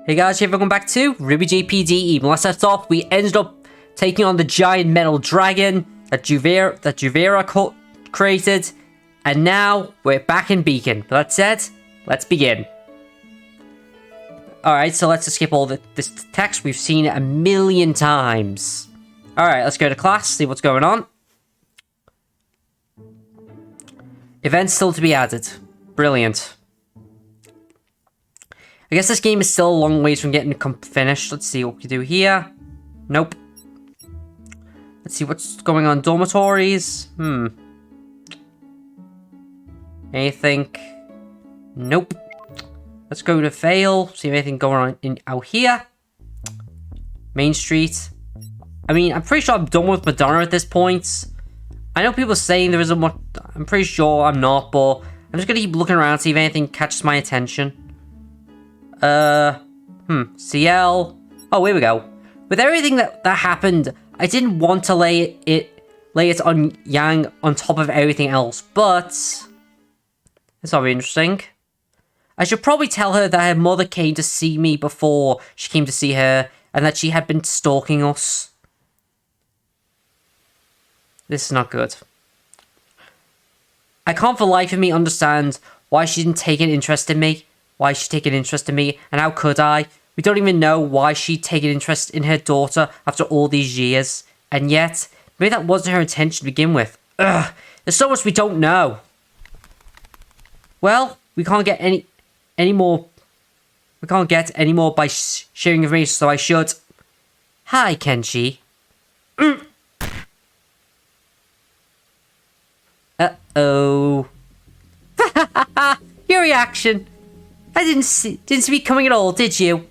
Hey guys, welcome back to RWBY-JPDE. Last left off, we ended up taking on the giant metal dragon that Juvera created, and now we're back in Beacon. That said, let's begin. Alright, so let's just skip all this text. We've seen it a million times. Alright, let's go to class, see what's going on. Events still to be added. Brilliant. I guess this game is still a long ways from getting finished. Let's see what we can do here. Nope. Let's see what's going on. Dormitories. Anything? Nope. Let's go to Vale. See if anything going on out here. Main Street. I mean, I'm pretty sure I'm done with Madonna at this point. I know people are saying there isn't much. I'm pretty sure I'm not, but I'm just gonna keep looking around, see if anything catches my attention. Ciel. Oh, here we go. With everything that happened, I didn't want to lay it on Yang on top of everything else, but it's not very interesting. I should probably tell her that her mother came to see me before she came to see her, and that she had been stalking us. This is not good. I can't for the life of me understand why she didn't take an interest in me. Why she'd take an interest in me, and how could I? We don't even know why she'd take an interest in her daughter after all these years. And yet, maybe that wasn't her intention to begin with. Ugh, there's so much we don't know. Well, we can't get any more. We can't get any more by sharing information, so I should. Hi, Kenshi. Uh-oh. Your reaction. I didn't see me coming at all, did you?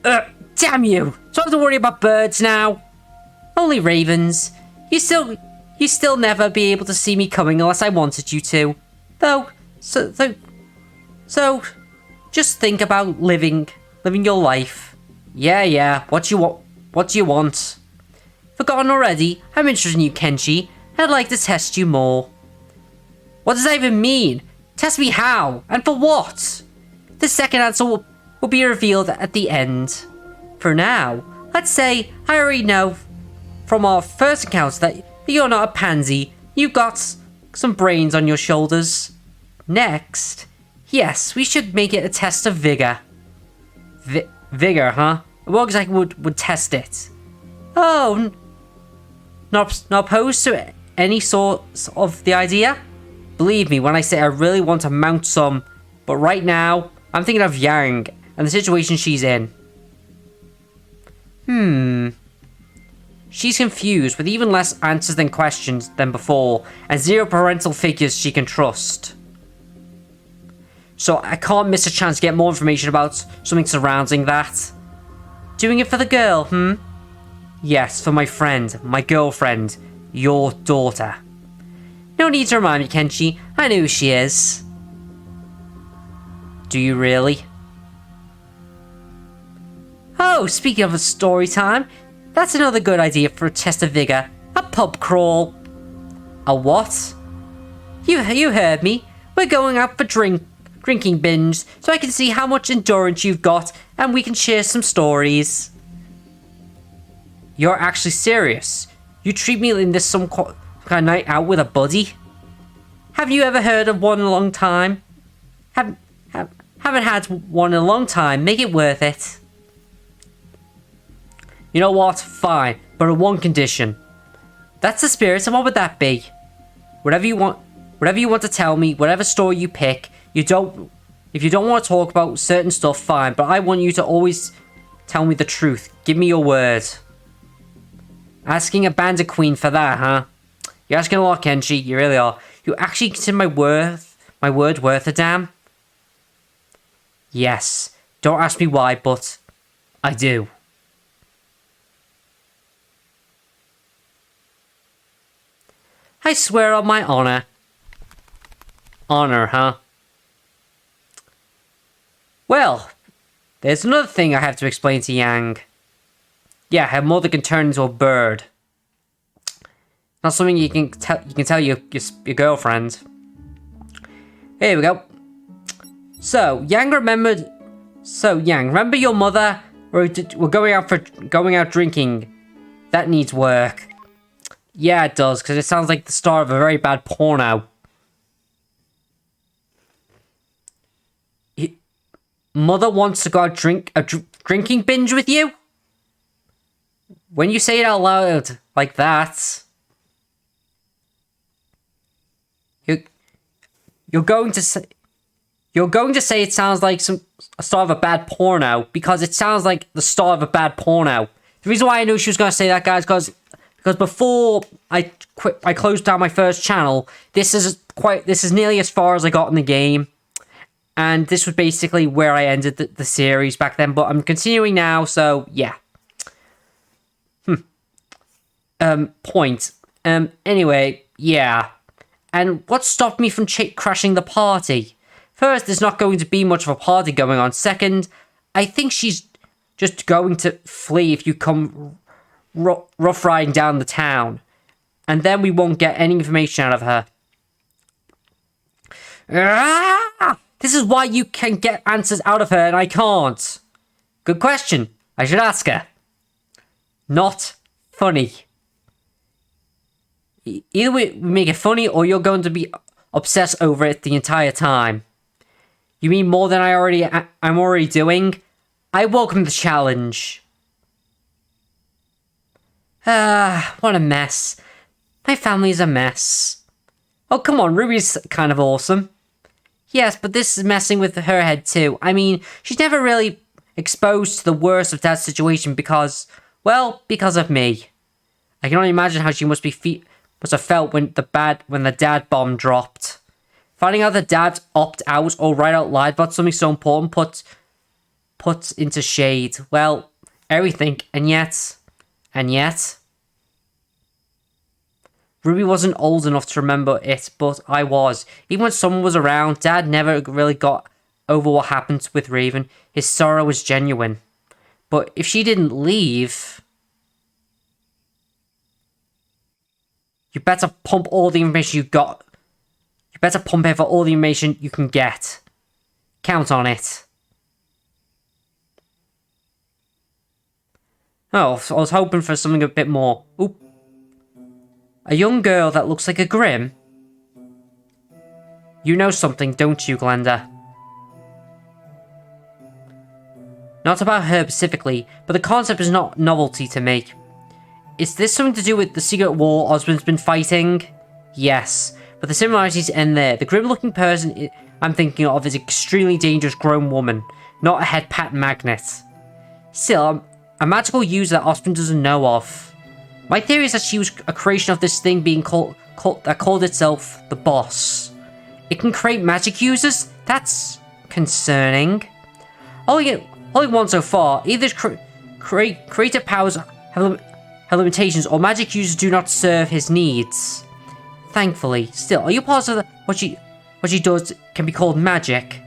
Damn you! So I have to worry about birds now. Only ravens. You still never be able to see me coming unless I wanted you to. So just think about living your life. Yeah. What do you want? Forgotten already? I'm interested in you, Kenshi. I'd like to test you more. What does that even mean? Test me how? And for what? The second answer will be revealed at the end. For now, let's say I already know from our first encounter that you're not a pansy. You've got some brains on your shoulders. Next, yes, we should make it a test of vigor. Vigor, huh? What exactly would test it? Oh, not opposed to any sort of the idea? Believe me when I say I really want to mount some, but right now, I'm thinking of Yang and the situation she's in. She's confused with even less answers than questions than before, and zero parental figures she can trust. So I can't miss a chance to get more information about something surrounding that. Doing it for the girl, Yes, for my friend, my girlfriend, your daughter. No need to remind me, Kenshi. I know who she is. Do you really? Oh, speaking of a story time, that's another good idea for a test of vigor. A pub crawl. A what? You heard me. We're going out for drinking binge, so I can see how much endurance you've got, and we can share some stories. You're actually serious? You treat me in this some kind of night out with a buddy? Have you ever heard of one in a long time? Haven't had one in a long time. Make it worth it. You know what? Fine, but on one condition. That's the spirit, and what would that be? Whatever you want to tell me, whatever story you pick. If you don't want to talk about certain stuff, fine, but I want you to always tell me the truth. Give me your word. Asking a bandit queen for that, huh? You're asking a lot, Kenshi. You really are. You actually consider my word worth a damn? Yes. Don't ask me why, but I do. I swear on my honor. Honor, huh? Well, there's another thing I have to explain to Yang. Yeah, her mother can turn into a bird. Not something you can tell your girlfriend. Here we go. So, Yang remembered So, Yang, remember your mother? We're going out drinking. That needs work. Yeah, it does, because it sounds like the start of a very bad porno. Mother wants to go out drinking binge with you? When you say it out loud like that, you're going to say it sounds like a start of a bad porno because it sounds like the start of a bad porno. The reason why I knew she was going to say that, guys, because before I closed down my first channel, this is nearly as far as I got in the game. And this was basically where I ended the series back then, but I'm continuing now, so yeah. Point. Anyway, yeah. And what stopped me from crashing the party? First, there's not going to be much of a party going on. Second, I think she's just going to flee if you come rough riding down the town. And then we won't get any information out of her. This is why you can get answers out of her and I can't. Good question. I should ask her. Not funny. Either we make it funny or you're going to be obsessed over it the entire time. You mean more than I'm already doing? I welcome the challenge. What a mess. My family's a mess. Oh, come on, Ruby's kind of awesome. Yes, but this is messing with her head too. I mean, she's never really exposed to the worst of Dad's situation because of me. I can only imagine how she must have felt when the dad bomb dropped. Finding out that Dad opt out or write out loud about something so important puts into shade. Well, everything, and yet. Ruby wasn't old enough to remember it, but I was. Even when someone was around, Dad never really got over what happened with Raven. His sorrow was genuine. But if she didn't leave, you better pump all the information you got. You better pump it for all the information you can get. Count on it. Oh, I was hoping for something a bit more. Oop. A young girl that looks like a Grimm? You know something, don't you, Glenda? Not about her specifically, but the concept is not novelty to me. Is this something to do with the secret war Osmond's been fighting? Yes, but the similarities end there. The grim-looking person I'm thinking of is an extremely dangerous grown woman, not a head pat magnet. Still, a magical user that Osmond doesn't know of. My theory is that she was a creation of this thing being that called itself the Boss. It can create magic users? That's concerning. Only one so far. Either creative powers have limitations or magic users do not serve his needs. Thankfully. Still, are you positive that what she does can be called magic?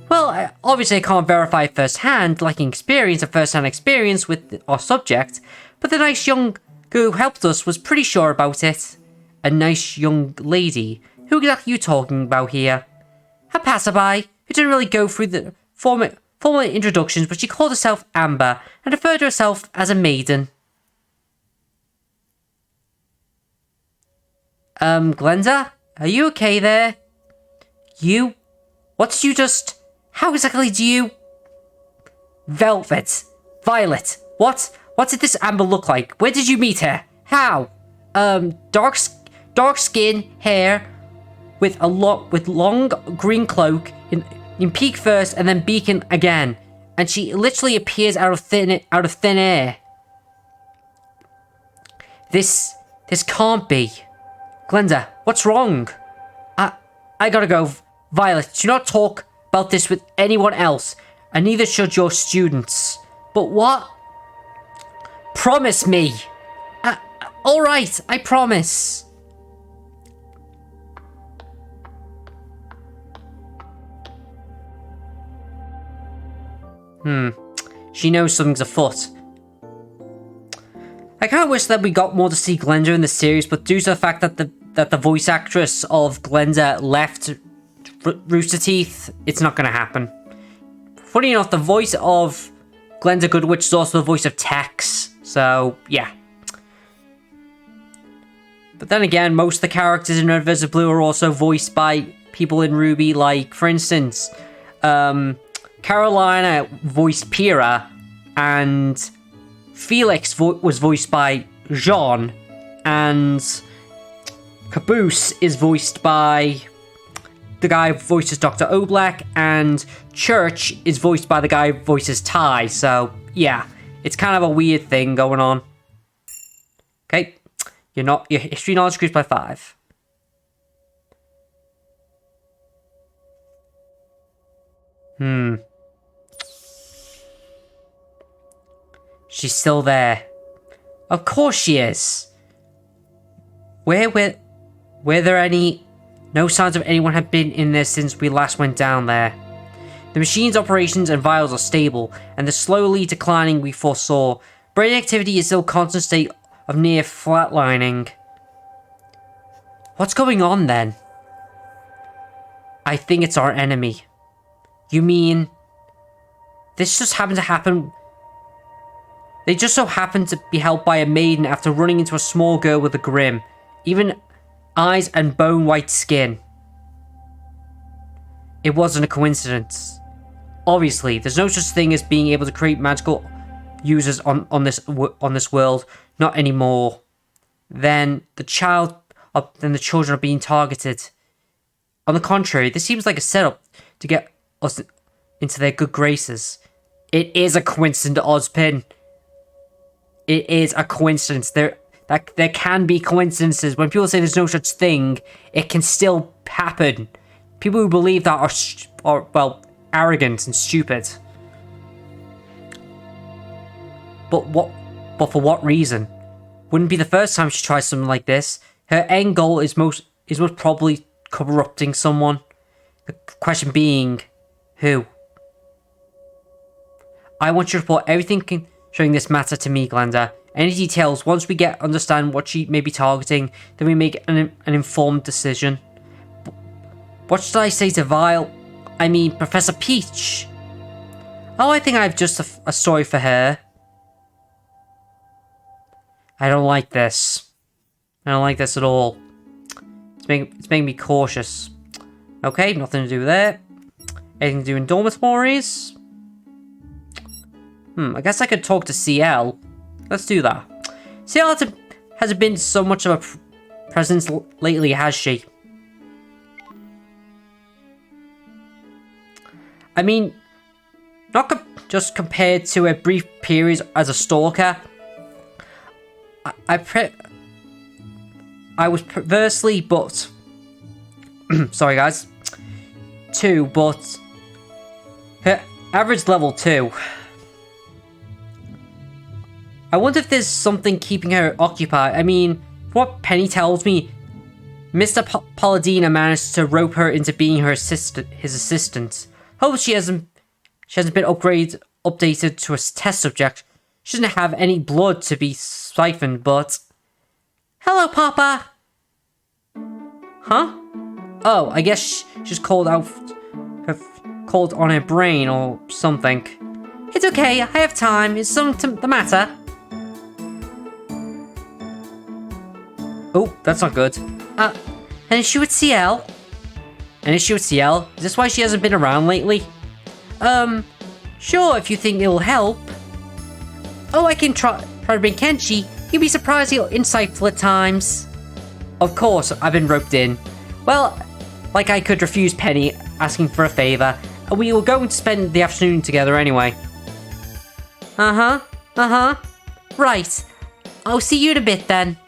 Well, obviously I can't verify first-hand, lacking experience, a first-hand experience with our subject, but the nice young girl who helped us was pretty sure about it. A nice young lady. Who exactly are you talking about here? A passerby who didn't really go through the formal introductions, but she called herself Amber and referred to herself as a maiden. Glenda? Are you okay there? You? What did you just... How exactly do you... Velvet. Violet. What? What did this Amber look like? Where did you meet her? How? Dark skin, hair, with long green cloak, in peak first and then beacon again. And she literally appears out of thin air. This can't be. Glenda, what's wrong? I gotta go. Violet, do not talk about this with anyone else, and neither should your students. But what? Promise me. Alright, I promise. She knows something's afoot. I kind of wish that we got more to see Glenda in the series, but due to the fact that the voice actress of Glenda left Rooster Teeth, it's not going to happen. Funny enough, the voice of Glenda Goodwitch is also the voice of Tex. So, yeah. But then again, most of the characters in Red vs. Blue are also voiced by people in RWBY. Like, for instance, Carolina voiced Pyrrha, and Felix was voiced by Jean, and Caboose is voiced by the guy who voices Dr. Oblek, and Church is voiced by the guy who voices Ty. So, yeah, it's kind of a weird thing going on. Okay, your history knowledge increased by 5. She's still there. Of course she is. Were there no signs of anyone had been in there since we last went down there? The machine's operations and vials are stable, and the slowly declining we foresaw. Brain activity is still a constant state of near flatlining. What's going on then? I think it's our enemy. You mean this just happened to happen? They just so happened to be helped by a maiden after running into a small girl with a grim, even eyes and bone-white skin. It wasn't a coincidence. Obviously, there's no such thing as being able to create magical users on this world. Not anymore. Then the children are being targeted. On the contrary, this seems like a setup to get us into their good graces. It is a coincidence, Ozpin. It is a coincidence. There can be coincidences. When people say there's no such thing, it can still happen. People who believe that are well, arrogant and stupid. But for what reason? Wouldn't be the first time she tries something like this. Her end goal is most probably corrupting someone. The question being, who? I want you to report everything concerning this matter to me, Glenda. Any details, once we understand what she may be targeting, then we make an informed decision. What should I say to Professor Peach? Oh, I think I have just a story for her. I don't like this. I don't like this at all. It's making me cautious. Okay, nothing to do there. Anything to do in dormitories? I guess I could talk to Ciel. Let's do that. Ciel hasn't been so much of a presence lately, has she? I mean, not just compared to a brief period as a stalker. I was perversely, but sorry guys, 2, but her average level 2. I wonder if there's something keeping her occupied. I mean, from what Penny tells me, Mr. Palladino managed to rope her into being his assistant. Hope she hasn't been updated to a test subject. She doesn't have any blood to be siphoned, but... Hello, Papa! Huh? Oh, I guess she's cold on her brain or something. It's okay, I have time. Is something the matter? Oh, that's not good. An issue with Ciel? An issue with Ciel? Is this why she hasn't been around lately? Sure, if you think it'll help. Oh, I can try to bring Kenshi. You'd be surprised how insightful at times. Of course, I've been roped in. Well, like I could refuse Penny asking for a favor. We were going to spend the afternoon together anyway. Right. I'll see you in a bit then.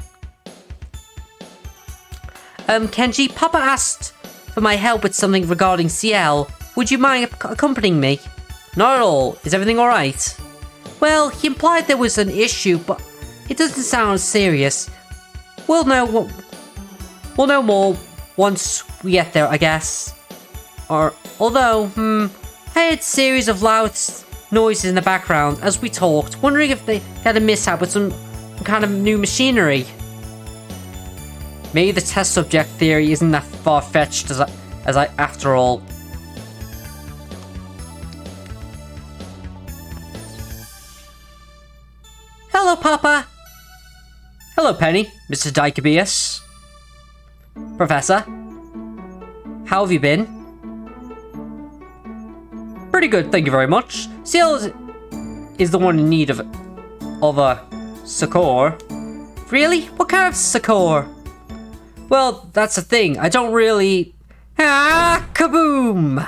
Kenji, Papa asked for my help with something regarding Ciel. Would you mind accompanying me? Not at all. Is everything alright? Well, he implied there was an issue, but it doesn't sound serious. We'll know more once we get there, I guess. Although, I heard a series of loud noises in the background as we talked, wondering if they had a mishap with some kind of new machinery. Maybe the test subject theory isn't that far-fetched after all. Hello, Papa. Hello, Penny. Mr. Dichobius. Professor. How have you been? Pretty good, thank you very much. Ciel is the one in need of a succor. Really? What kind of succor? Well, that's the thing. I don't really... Ah, kaboom!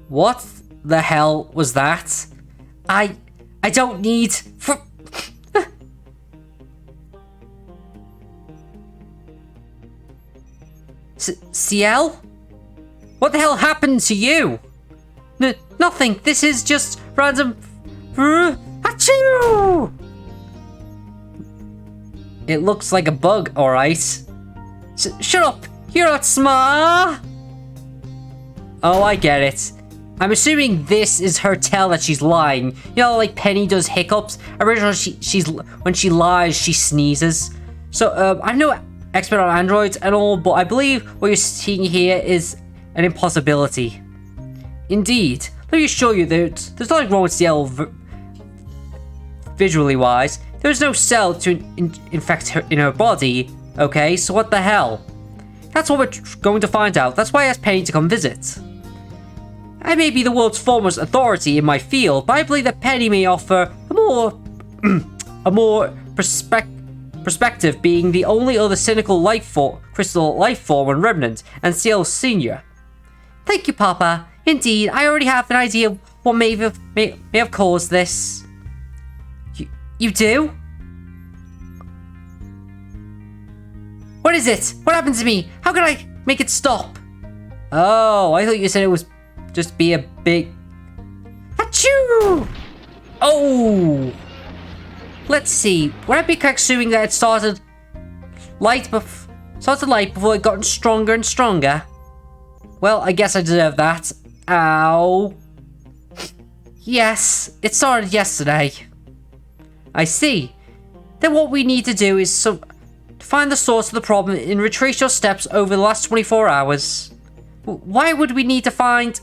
What the hell was that? I don't need... Ciel? What the hell happened to you? Nothing. This is just random... Achoo! It looks like a bug, alright. Shut up! You're not smart! Oh, I get it. I'm assuming this is her tell that she's lying. You know, like Penny does hiccups. Originally, when she lies, she sneezes. So, I'm no expert on androids and all, but I believe what you're seeing here is an impossibility. Indeed. Let me assure you that there's nothing wrong with Ciel visually wise. There's no cell to infect her in her body, okay? So what the hell? That's what we're going to find out. That's why I asked Penny to come visit. I may be the world's foremost authority in my field, but I believe that Penny may offer a more perspective, being the only other cynical crystal life form on Remnant, and Ciel Senior. Thank you, Papa. Indeed, I already have an idea of what may have caused this. You do? What is it? What happened to me? How can I make it stop? Oh, I thought you said it was just be a big... Achoo! Oh! Let's see. Would I be correct assuming that it started light before it got stronger and stronger? Well, I guess I deserve that. Ow. Yes, it started yesterday. I see. Then what we need to do is find the source of the problem and retrace your steps over the last 24 hours. Why would we need to find...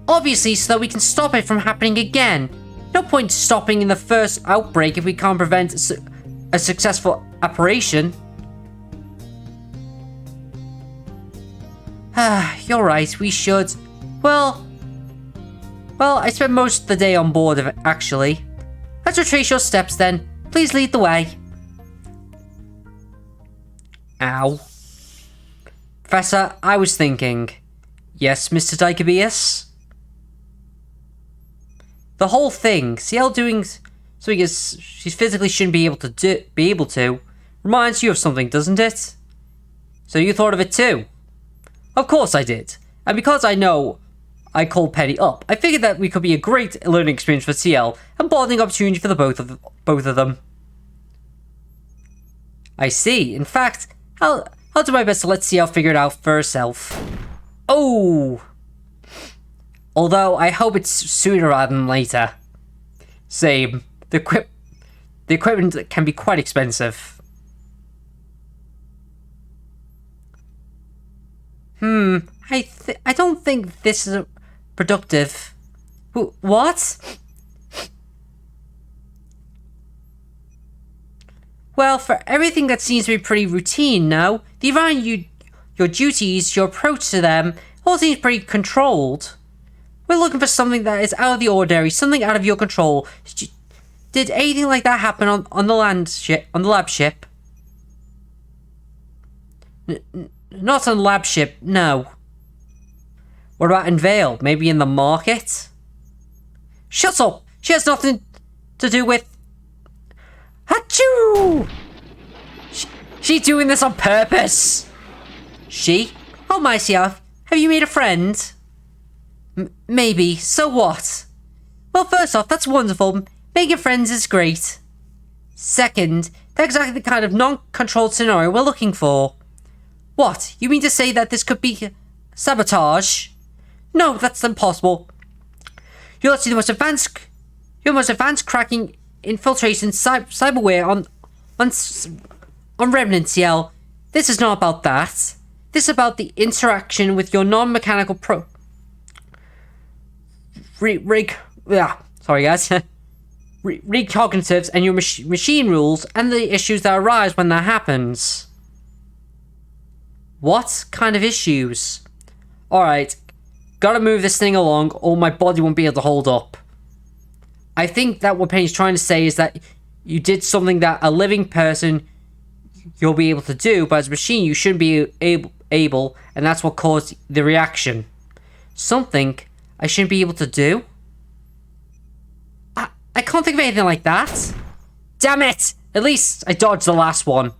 Obviously, so that we can stop it from happening again. No point stopping in the first outbreak if we can't prevent a successful operation. You're right, we should. Well, I spent most of the day on board of it, actually. Let's retrace your steps then. Please lead the way. Ow. Professor, I was thinking. Yes, Mr. Dichobius? The whole thing, Ciel doing something as she physically shouldn't be able to, reminds you of something, doesn't it? So you thought of it too? Of course I did. And because I know I called Penny up, I figured that we could be a great learning experience for Ciel and bonding opportunity for the both of them. I see. In fact, I'll do my best to let Ciel figure it out for herself. Oh! Although, I hope it's sooner rather than later. Same. The equipment can be quite expensive. I don't think this is productive. What? Well, for everything that seems to be pretty routine now, the environment your duties, your approach to them, all seems pretty controlled. We're looking for something that is out of the ordinary, something out of your control. Did anything like that happen on the lab ship? Not on the lab ship, no. What about in Vale? Maybe in the market? Shut up! She has nothing to do with... Achoo! She's doing this on purpose! She? Oh my Ciel, have you made a friend? Maybe, so what? Well, first off, that's wonderful. Making friends is great. Second, that's exactly the kind of non-controlled scenario we're looking for. What? You mean to say that this could be sabotage? No, that's impossible. You're actually the most advanced cracking infiltration cyberware on Remnant, Ciel. This is not about that. This is about the interaction with your non-mechanical sorry guys. recognitives and your machine rules and the issues that arise when that happens. What kind of issues? Alright, gotta move this thing along or my body won't be able to hold up. I think that what Penny's trying to say is that you did something that a living person you'll be able to do, but as a machine you shouldn't be able, and that's what caused the reaction. Something I shouldn't be able to do? I can't think of anything like that. Damn it! At least I dodged the last one.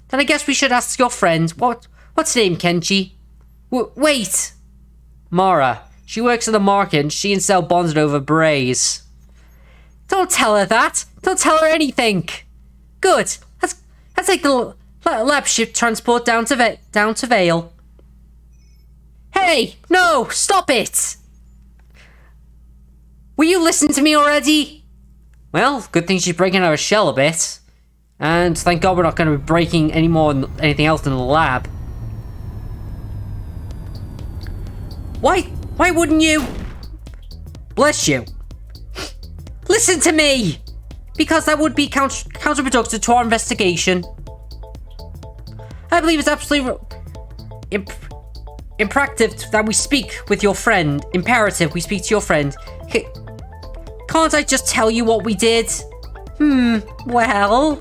Then I guess we should ask your friend. What's her name, Kenji? Wait! Mara. She works at the market and she and Ciel bonded over berets. Don't tell her that! Don't tell her anything! Good. Let's take the lab ship transport down to Vale. Hey! No! Stop it! Will you listen to me already? Well, good thing she's breaking out of her shell a bit. And thank God we're not going to be breaking anything else in the lab. Why wouldn't you? Bless you. Listen to me! Because that would be counterproductive to our investigation. I believe it's absolutely imperative that we speak with your friend. Imperative we speak to your friend. Can't I just tell you what we did? Well...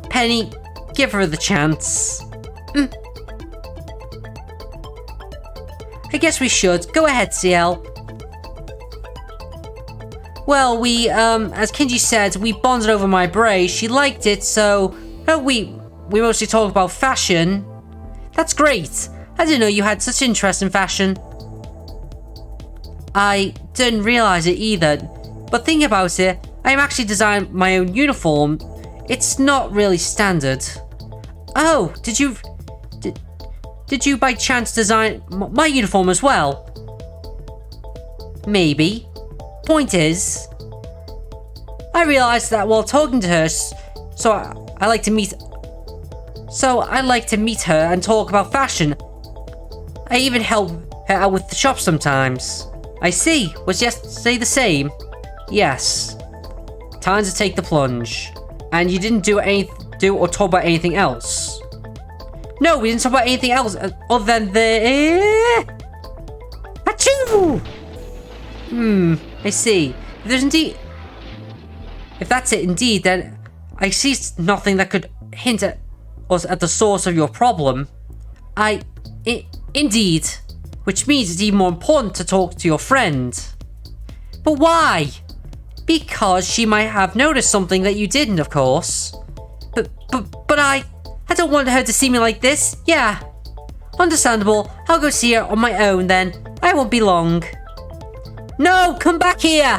Penny, give her the chance. I guess we should. Go ahead, Ciel. Well, we, as Kenji said, we bonded over my beret. She liked it, so... we mostly talk about fashion. That's great. I didn't know you had such interest in fashion. I didn't realize it either. But think about it, I am actually designing my own uniform. It's not really standard. Oh, did you by chance design my uniform as well? Maybe. Point is, I realized that while talking to her, so I like to meet her and talk about fashion. I even help her out with the shop sometimes. I see. Was yesterday the same? Yes. Time to take the plunge. And you didn't do or talk about anything else? No, we didn't talk about anything else other than the... Achoo! I see. If that's it indeed, then I see nothing that could hint at us at the source of your problem. Indeed. Which means it's even more important to talk to your friend. But why? Because she might have noticed something that you didn't, of course. But I don't want her to see me like this. Yeah. Understandable. I'll go see her on my own then. I won't be long. No, come back here.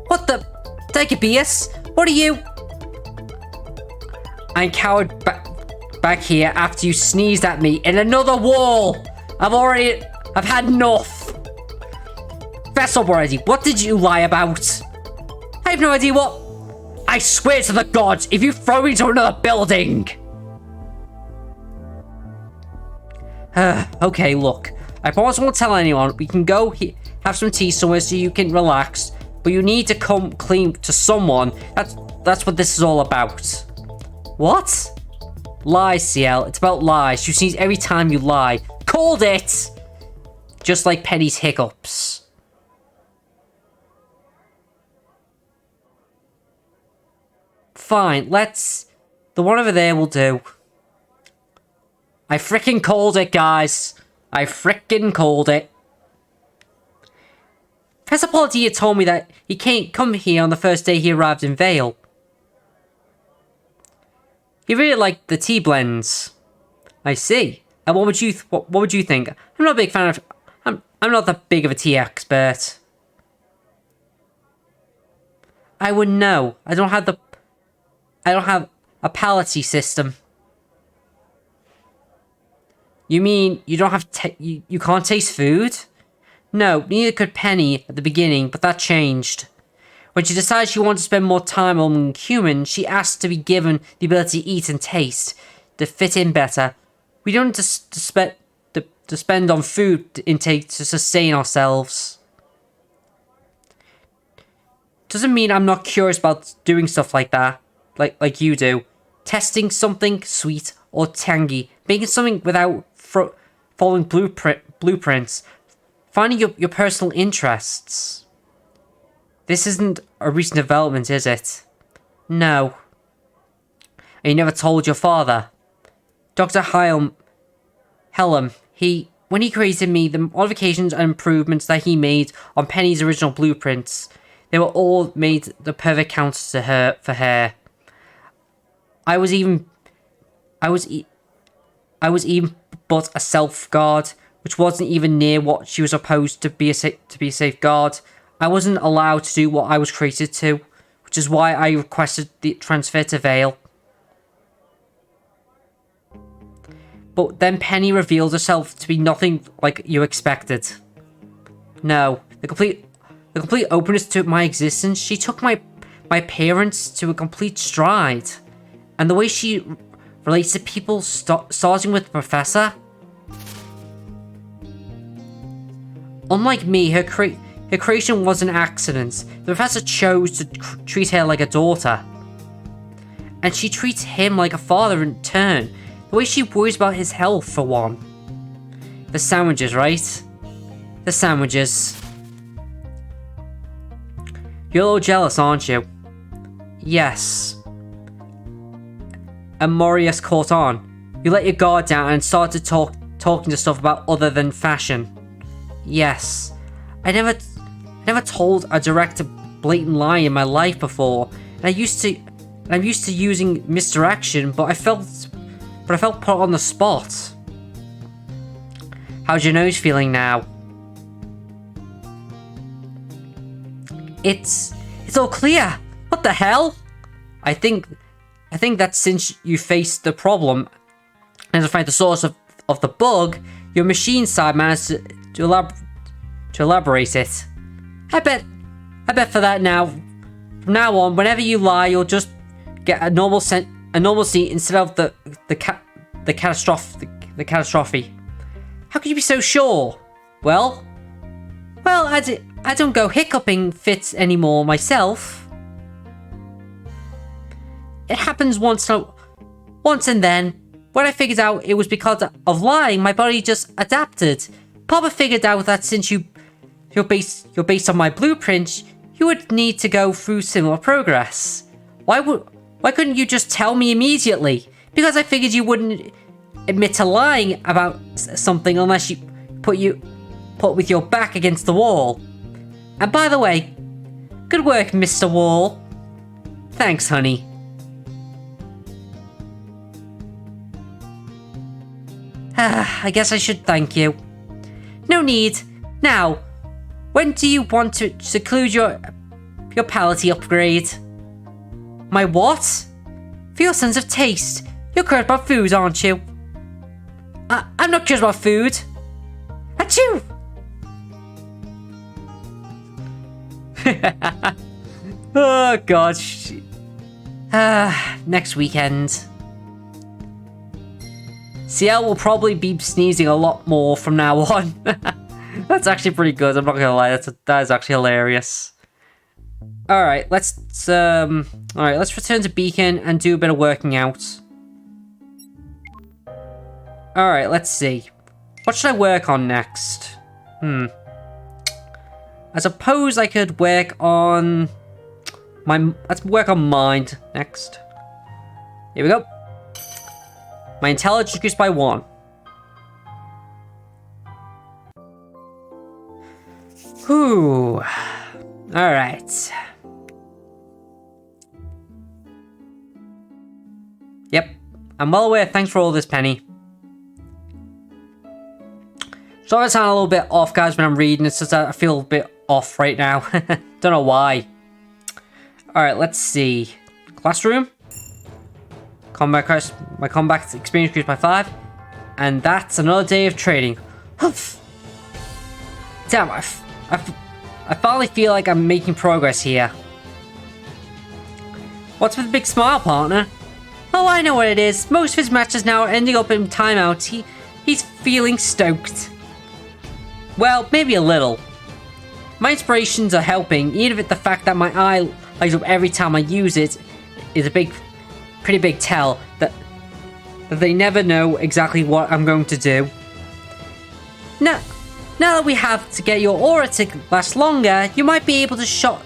What the? Dicabeus? What are you? I cowered back here after you sneezed at me in another wall. I've had enough. Fess up already. What did you lie about? I have no idea what... I swear to the gods, if you throw me to another building... Okay, look. I promise I won't tell anyone. We can go have some tea somewhere so you can relax. But you need to come clean to someone. That's what this is all about. What? Lies, Ciel. It's about lies. You sneeze every time you lie. Called it! Just like Penny's hiccups. Fine, the one over there will do. I frickin' called it, guys. I frickin' called it. Professor Polity had told me that he can't come here on the first day he arrived in Vale. He really liked the tea blends. I see. And what would you think? I'm not a big fan of... I'm not that big of a tea expert. I wouldn't know. I don't have a palate system. You mean you don't have you can't taste food? No, neither could Penny at the beginning, but that changed. When she decided she wanted to spend more time among humans, she asked to be given the ability to eat and taste, to fit in better. We don't need to spend on food intake to sustain ourselves. doesn't mean I'm not curious about doing stuff like that, like you do. Testing something sweet or tangy, making something without following blueprints, finding your personal interests. This isn't a recent development, is it? No. And you never told your father? Dr. Helm, when he created me, the modifications and improvements that he made on Penny's original blueprints, they were all made the perfect counter for her. I was even but a self-guard, which wasn't even near what she was supposed to be a safeguard. I wasn't allowed to do what I was created to, which is why I requested the transfer to Vale. But then Penny revealed herself to be nothing like you expected. No, the complete openness to my existence. She took my parents to a complete stride, and the way she relates to people, starting with the professor. Unlike me, her creation was an accident. The professor chose to treat her like a daughter, and she treats him like a father in turn. The way she worries about his health, for one. The sandwiches, right? The sandwiches. You're a little jealous, aren't you? Yes. And Marius caught on. You let your guard down and started talking to stuff about other than fashion. Yes. I never told a direct, blatant lie in my life before. And I'm used to using misdirection, but I felt put on the spot. How's your nose feeling now? It's all clear. What the hell? I think that since you faced the problem and to find the source of the bug, your machine side managed to elaborate it. I bet for that now. From now on, whenever you lie, you'll just get a normal seat instead of the catastrophe. How could you be so sure? Well, I don't go hiccuping fits anymore myself. It happens once and then. When I figured out it was because of lying, my body just adapted. Papa figured out that since you're based on my blueprint, you would need to go through similar progress. Why couldn't you just tell me immediately? Because I figured you wouldn't admit to lying about something unless you put with your back against the wall. And by the way, good work, Mr. Wall. Thanks, honey. I guess I should thank you. No need. Now, when do you want to seclude your palate upgrade? My what? For your sense of taste. You're curious about food, aren't you? I'm not curious about food. Achoo! Oh, God. Next weekend. Ciel will probably be sneezing a lot more from now on. That's actually pretty good, I'm not gonna lie. That is actually hilarious. Alright, let's return to Beacon and do a bit of working out. Alright, let's see. What should I work on next? I suppose I could work on let's work on mind next. Here we go. My intelligence increased by 1. Whew. Alright. Yep. I'm well aware. Thanks for all this, Penny. Sorry I sound a little bit off, guys, when I'm reading. It's just that I feel a bit off right now. Don't know why. Alright, let's see. Classroom. My combat experience increased by 5. And that's another day of training. Damn, I finally feel like I'm making progress here. What's with the big smile, partner? Oh, I know what it is. Most of his matches now are ending up in timeouts. He's feeling stoked. Well, maybe a little. My inspirations are helping, even if the fact that my eye lights up every time I use it is a pretty big tell that they never know exactly what I'm going to do. Now that we have to get your aura to last longer, you might be able to shot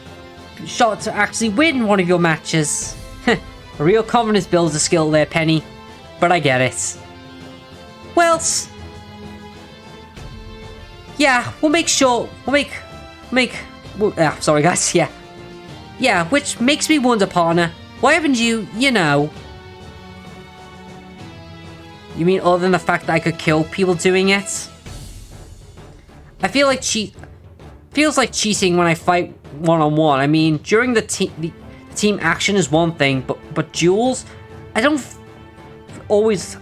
to actually win one of your matches. A real confidence builder skill there, Penny. But I get it. Well, yeah, we'll make sure, sorry guys, yeah. Yeah, which makes me wonder, partner, why haven't you know... You mean other than the fact that I could kill people doing it? I feel like feels like cheating when I fight one-on-one. I mean, during the team action is one thing, but duels, I can't always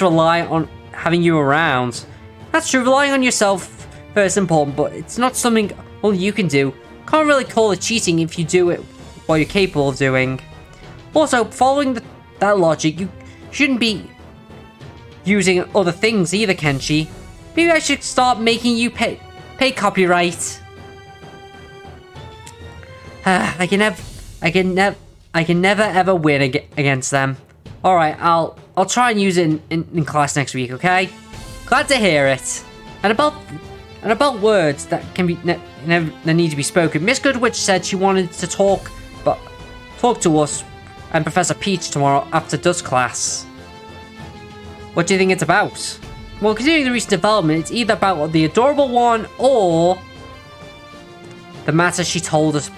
rely on having you around. That's true, relying on yourself is important, but it's not something only you can do. Can't really call it cheating if you do it what you're capable of doing. Also, following that logic, you shouldn't be using other things either, Kenshi. Maybe I should start making you pay copyright. I can never ever win against them. All right, I'll try and use it in class next week. Okay? Glad to hear it. And about words that can be that need to be spoken. Miss Goodwitch said she wanted to talk to us and Professor Peach tomorrow after Dust class. What do you think it's about? Well, considering the recent development, it's either about the adorable one or the matter she told us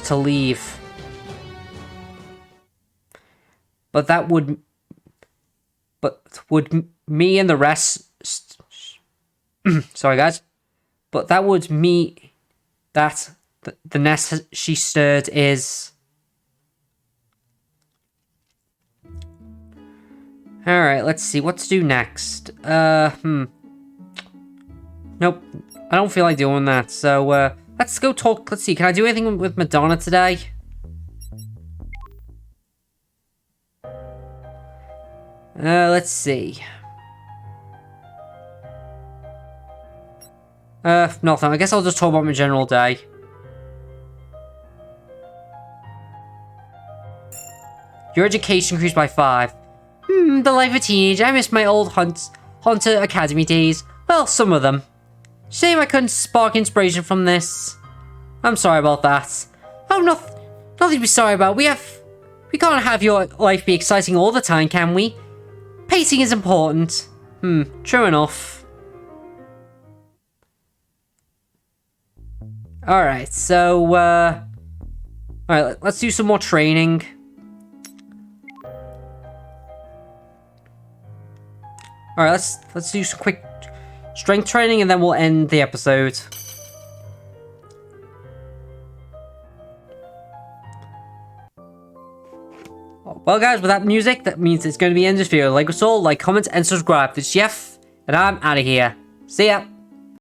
to leave. But would me and the rest... Sorry, guys. But that would mean that the nest she stirred is... Alright, let's see. What to do next? Nope. I don't feel like doing that. So, let's go talk. Let's see. Can I do anything with Madonna today? Let's see. Nothing. I guess I'll just talk about my general day. Your education increased by 5. The life of a teenager. I miss my old Hunter Academy days. Well, some of them. Shame I couldn't spark inspiration from this. I'm sorry about that. Oh, nothing to be sorry about. We can't have your life be exciting all the time, can we? Pacing is important. True enough. Alright, so, alright, let's do some more training. Alright, let's do some quick strength training and then we'll end the episode. Well guys, with that music, that means it's going to be the end of this video. Like us all, like, comment, and subscribe. This is Jeff, and I'm out of here. See ya!